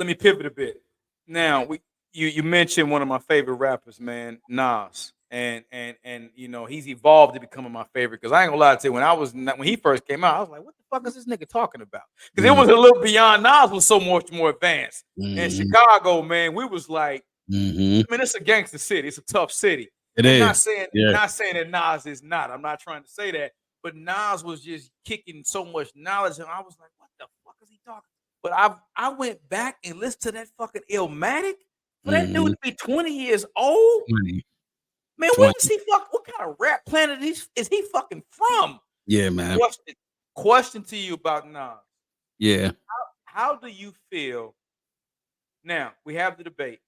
let me pivot a bit. Now you mentioned one of my favorite rappers, man, Nas, and he's evolved to becoming my favorite. Because I ain't gonna lie to you, when he first came out, I was like, what the fuck is this nigga talking about? Because it Mm, was a little beyond. Nas was so much more advanced. In mhm, Chicago, man, we was like, mhm. I mean, it's a gangster city, it's a tough city, It and is. not saying Yeah. not saying that Nas is not. I'm not trying to say that, but Nas was just kicking so much knowledge, and I was like, what the fuck is he talking? But I went back and listened to that fucking Illmatic. For that dude Mhm. to be 20 years old, 20, man, where 20. is he fuck? What kind of rap planet is he fucking from? Yeah, man. Question to you about Nas. Yeah. How do you feel now? We have the debate.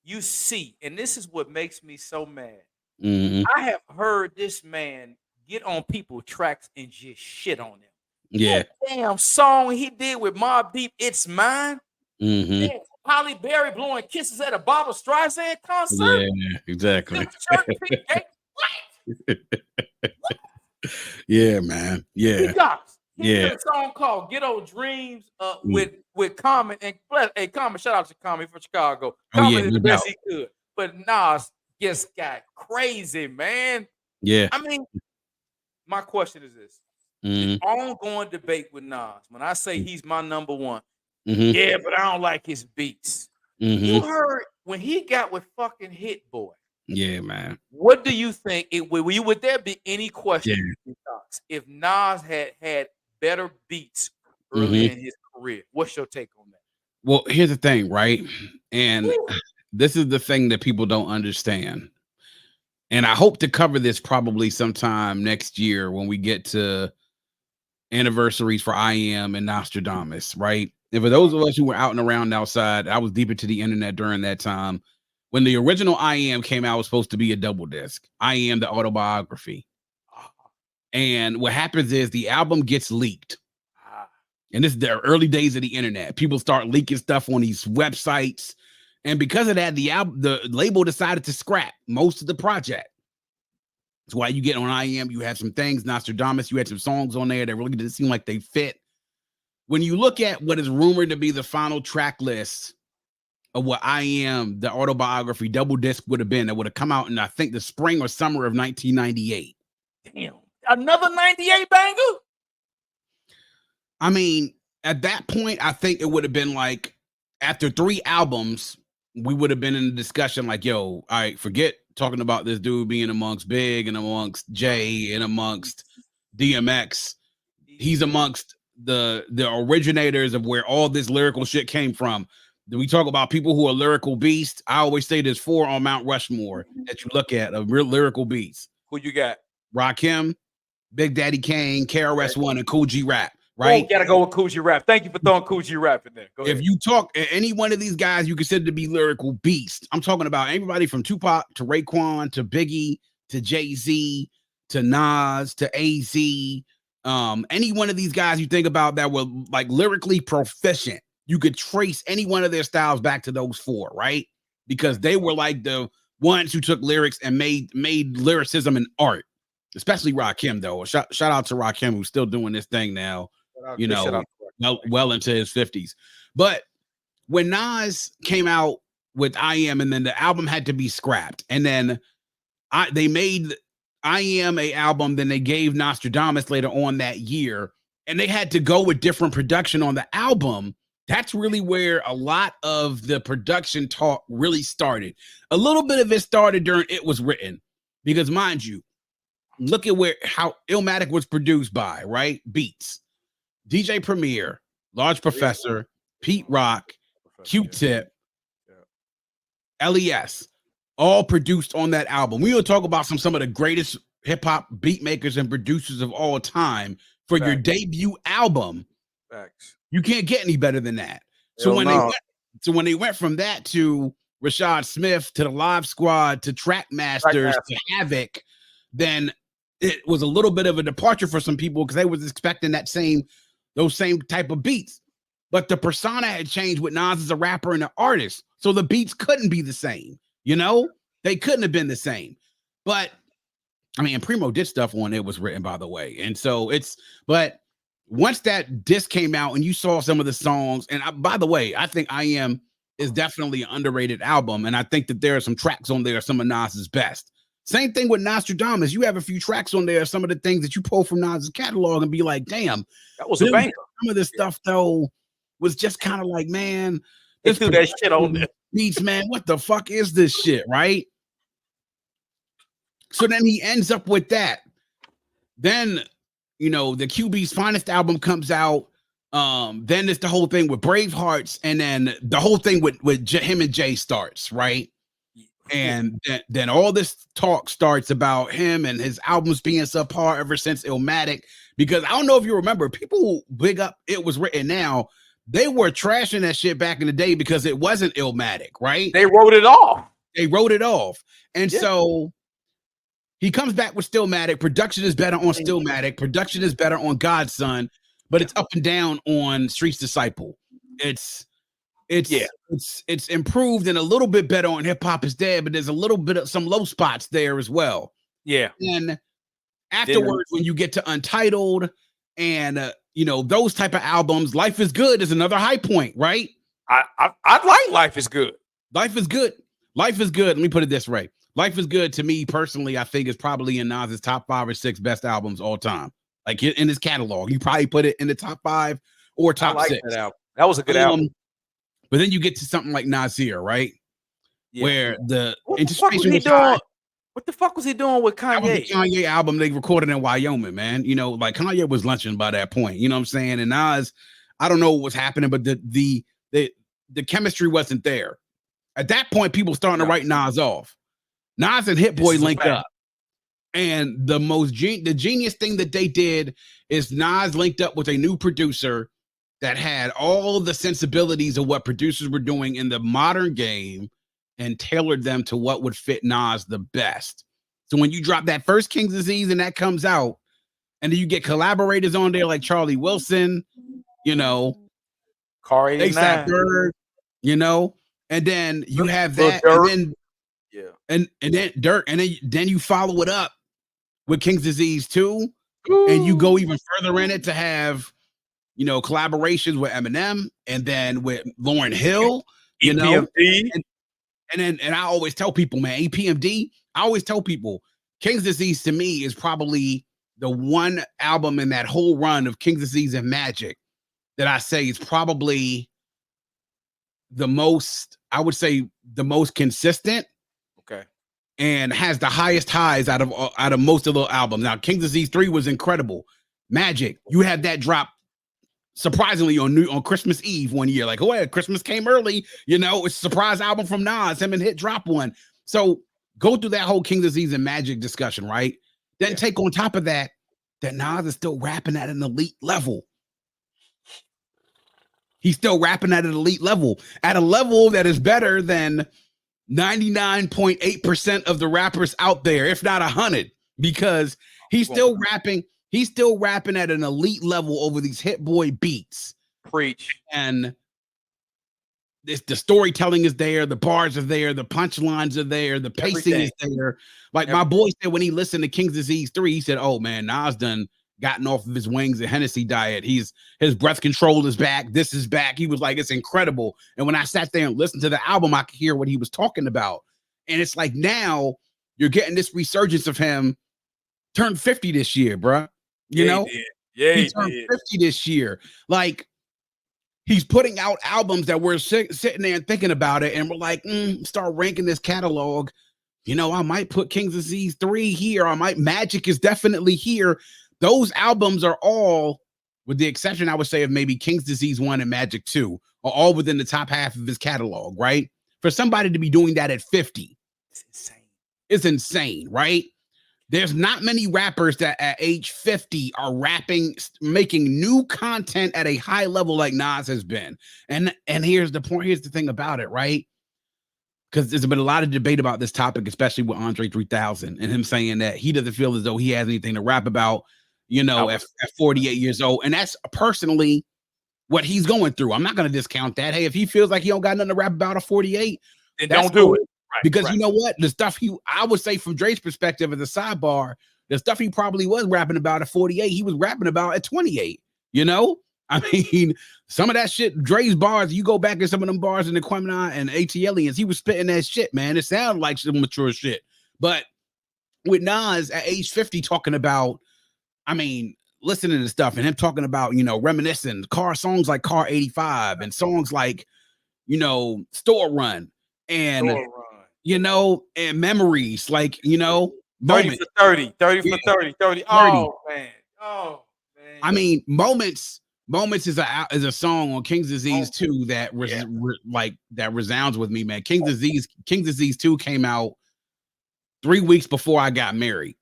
You see, and this is what makes me so mad. Mhm. I have heard this man get on people's tracks and just shit on them. Yeah. That damn song he did with Mobb Deep, "It's Mine." Mhm. Damn, Holly Berry blowing kisses at a Barbra Streisand concert. Yeah, exactly. Them church people. What? Yeah, man. He Yeah. got. He Yeah. did a song called "Ghetto Dreams" Mm. with Common and hey Common. Shout out to Common from Chicago. Oh, yeah, Common is no the best doubt. he could, but Nas just got crazy, man. Yeah. I mean, my question is this: the Mhm. ongoing debate with Nas. When I say he's my number one, Mhm. yeah, but I don't like his beats. You Mhm. heard when he got with fucking Hit Boy. Yeah, man. What do you think? Would there be any Yeah. question if Nas had better beats early Mhm. in his career? What's your take on that? Well, here's the thing, right? And Woo. this is the thing that people don't understand. And I hope to cover this probably sometime next year when we get to anniversaries for I Am and Nostradamus, right? And for those of us who were out and around outside, I was deep into the internet during that time. When the original I Am came out, it was supposed to be a double disc. I Am the autobiography. Ah, And what happens is the album gets leaked. ah, And this is the early days of the internet. People start leaking stuff on these websites. And because of that, the label decided to scrap most of the project. That's why you get on I Am, you have some things, Nostradamus, you had some songs on there that really didn't seem like they fit. When you look at what is rumored to be the final track list of what I Am, the autobiography double disc would have been, that would have come out in, I think, the spring or summer of 1998. damn. Another 98 banger? I mean, at that point, I think it would have been like after 3 albums, we would have been in a discussion like, yo, all right, forget talking about this dude being amongst Big and amongst Jay and amongst DMX. He's Easy. amongst the originators of where all this lyrical shit came from. Then we talk about people who are lyrical beasts. I always say there's 4 on Mount Rushmore that you look at of real lyrical beasts. Who you got? Rakim, Big Daddy Kane, Okay. KRS-One, and Cool G Rap, Oh, right? gotta go with Coogee Rap. Thank you for throwing Coogee Rap in there. Go If ahead. you talk any one of these guys you consider to be lyrical beasts, I'm talking about everybody from Tupac to Raekwon to Biggie to Jay-Z to Nas to AZ. Any one of these guys you think about that were like lyrically proficient, you could trace any one of their styles back to those 4, right? Because they were like the ones who took lyrics and made lyricism an art. Especially Rakim, though. Shout out to Rakim, who's still doing this thing now, you Big shout know, out to well into his 50s. But when Nas came out with I Am, and then the album had to be scrapped, and then they made I Am a album, then they gave Nostradamus later on that year, and they had to go with different production on the album. That's really where a lot of the production talk really started. A little bit of it started during It Was Written, because mind you, look at how Illmatic was produced by, right? Beats, DJ Premier, Large Professor, Pete Rock, Professor. Yeah. Q-Tip, Yeah. LES, all produced on that album. We will talk about some of the greatest hip hop beat makers and producers of all time for your Facts. debut album. Facts. You can't get any better than that. So Hell no. when they went from that to Rashad Smith to the Live Squad to Trackmasters to Havoc, then it was a little bit of a departure for some people because they was expecting those same type of beats. But the persona had changed with Nas as a rapper and an artist. So the beats couldn't be the same, They couldn't have been the same. But I mean, Primo did stuff on It Was Written, by the way. And so but once that disc came out and you saw some of the songs, and by the way, I think I Am is definitely an underrated album, and I think that there are some tracks on there, some of Nas's best. Same thing with Nostradamus. You have a few tracks on there, some of the things that you pull from Nas's catalog and be like, damn. That was a banger. Some of this stuff, though, was just kind of like, man, they threw that shit on there. Beats, man, what the fuck is this shit, right? So then he ends up with that. Then, you know, the QB's Finest album comes out. Then it's the whole thing with Bravehearts, and then the whole thing with him and Jay starts, right? And then all this talk starts about him and his albums being subpar ever since Illmatic. Because I don't know if you remember, people big up It Was Written Now. They were trashing that shit back in the day because it wasn't Illmatic, right? They wrote it off. And so he comes back with Stillmatic. Production is better on Stillmatic. Production is better on Godson, but it's up and down on Streets Disciple. It's improved and a little bit better on Hip Hop Is Dead, but there's a little bit of some low spots there as well. Yeah. And afterwards, when you get to Untitled and you know, those type of albums, Life Is Good is another high point, right? I like Life Is Good. Life Is Good. Life Is Good. Let me put it this way. Life Is Good to me personally, I think is probably in Nas's top 5 or 6 best albums all time. Like in his catalog, you probably put it in the top 5 or top 6. That album. That was a good album. But then you get to something like Nasir, right? Yeah. Where the introspection was high. What the fuck was he doing with Kanye? That was the Kanye album they recorded in Wyoming, man. You know, like Kanye was lunching by that point. You know what I'm saying? And Nas, I don't know what was happening, but the chemistry wasn't there. At that point, people starting to write Nas off. Nas and Hit Boy linked up. And the genius thing that they did is Nas linked up with a new producer that had all the sensibilities of what producers were doing in the modern game and tailored them to what would fit Nas the best. So when you drop that first King's Disease and that comes out, and then you get collaborators on there like Charlie Wilson, you know, A$AP Berg, you know, and then you have that, and then and then Dirk, and then you follow it up with King's Disease 2, and you go even further in it to have, you know, collaborations with Eminem and then with Lauryn Hill, you know, and I always tell people, man, EPMD, I always tell people, King's Disease to me is probably the one album in that whole run of King's Disease and Magic that I say is probably the most, I would say the most consistent. Okay. And has the highest highs out of most of the albums. Now, King's Disease 3 was incredible. Magic, you had that drop surprisingly on Christmas Eve one year. Like, oh, yeah, Christmas came early. You know, it's a surprise album from Nas. Him and Hit drop one. So go through that whole King's Disease and Magic discussion, right? Then take on top of that Nas is still rapping at an elite level. He's still rapping at an elite level, at a level that is better than 99.8% of the rappers out there, if not 100, because he's still rapping. He's still rapping at an elite level over these Hit Boy beats. Preach. And the storytelling is there, the bars are there, the punchlines are there, the pacing is there. Like my boy said when he listened to King's Disease 3, he said, "Oh man, Nas done gotten off of his wings and Hennessy diet. His breath control is back. This is back." He was like, "It's incredible." And when I sat there and listened to the album, I could hear what he was talking about. And it's like now you're getting this resurgence of him. Turned 50 this year, bro. You know, he turned 50 this year. Like he's putting out albums that we're sitting there and thinking about it, and we're like, start ranking this catalog. You know, I might put King's Disease 3 here. I might Magic is definitely here. Those albums are all, with the exception, I would say, of maybe King's Disease 1 and Magic 2, are all within the top half of his catalog, right? For somebody to be doing that at 50, it's insane. It's insane, right? There's not many rappers that at age 50 are rapping, making new content at a high level like Nas has been. And here's the point. Here's the thing about it, right? Because there's been a lot of debate about this topic, especially with Andre 3000 and him saying that he doesn't feel as though he has anything to rap about, you know, at 48 years old. And that's personally what he's going through. I'm not going to discount that. Hey, if he feels like he don't got nothing to rap about at 48, then don't do it. Right, because you know what? The stuff I would say from Drake's perspective as a sidebar, the stuff he probably was rapping about at 48, he was rapping about at 28. You know, I mean, some of that shit, Dre's bars, you go back in some of them bars in the Quemini and ATLians, he was spitting that shit, man. It sounded like some mature shit. But with Nas at age 50 talking about, I mean, listening to stuff and him talking about, reminiscing car songs like Car 85 and songs like, Store Run and, Store run. and memories, like, 30 moment. for 30, 30 Yeah, for 30, 30. 30. Oh man. Oh man. I mean, Moments is a song on King's Disease Oh, 2 that yeah. that resounds with me, man. King's Disease 2 came out 3 weeks before I got married.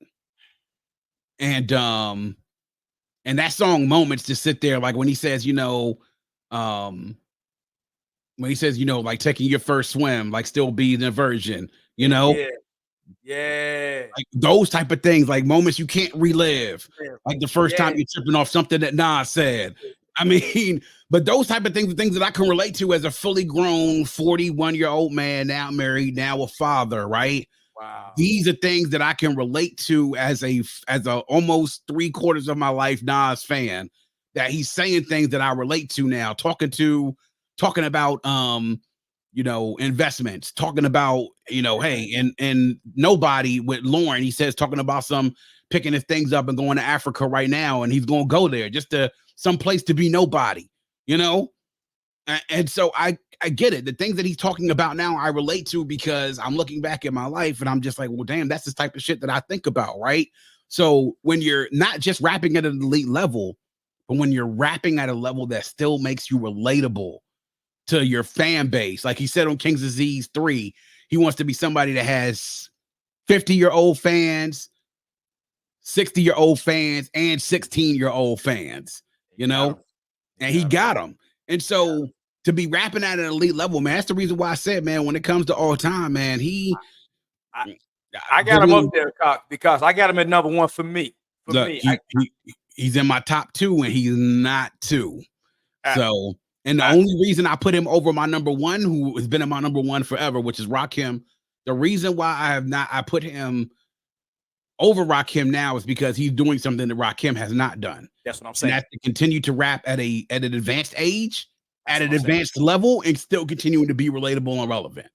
And that song Moments just sit there, like when he says, like taking your first swim, like still being a virgin, Yeah. Yeah. like those type of things, like moments you can't relive, Yeah. like the first time Yeah. you're tripping off something that Nas said. I mean, but those type of things are things that I can relate to as a fully grown 41-year-old man, now married, now a father, right? Wow. These are things that I can relate to as a almost 3/4 of my life Nas fan, that he's saying things that I relate to now, talking about investments, talking about, hey, and Nobody with Lauren, he says, talking about some picking his things up and going to Africa right now, and he's going to go there just to some place to be nobody, and so I get it. The things that he's talking about now, I relate to, because I'm looking back at my life and I'm just like, well, damn, that's the type of shit that I think about, right? So when you're not just rapping at an elite level, but when you're rapping at a level that still makes you relatable to your fan base, like he said on King's Disease 3, he wants to be somebody that has 50-year-old fans, 60-year-old fans, and 16-year-old fans, He got him. and he got them. And so to be rapping at an elite level, man, that's the reason why I said, man, when it comes to all time, man, I got him up there, Cock, because I got him at number one for me. For look, me, he's in my top 2, and he's not 2. I, So, and the only reason I put him over my number 1, who has been in my number 1 forever, which is Rakim, the reason why I put him over Rakim now is because he's doing something that Rakim has not done. that's what I'm And saying. that's to continue to rap at an advanced age, That's at what an I'm saying. advanced level, and still continuing to be relatable and relevant.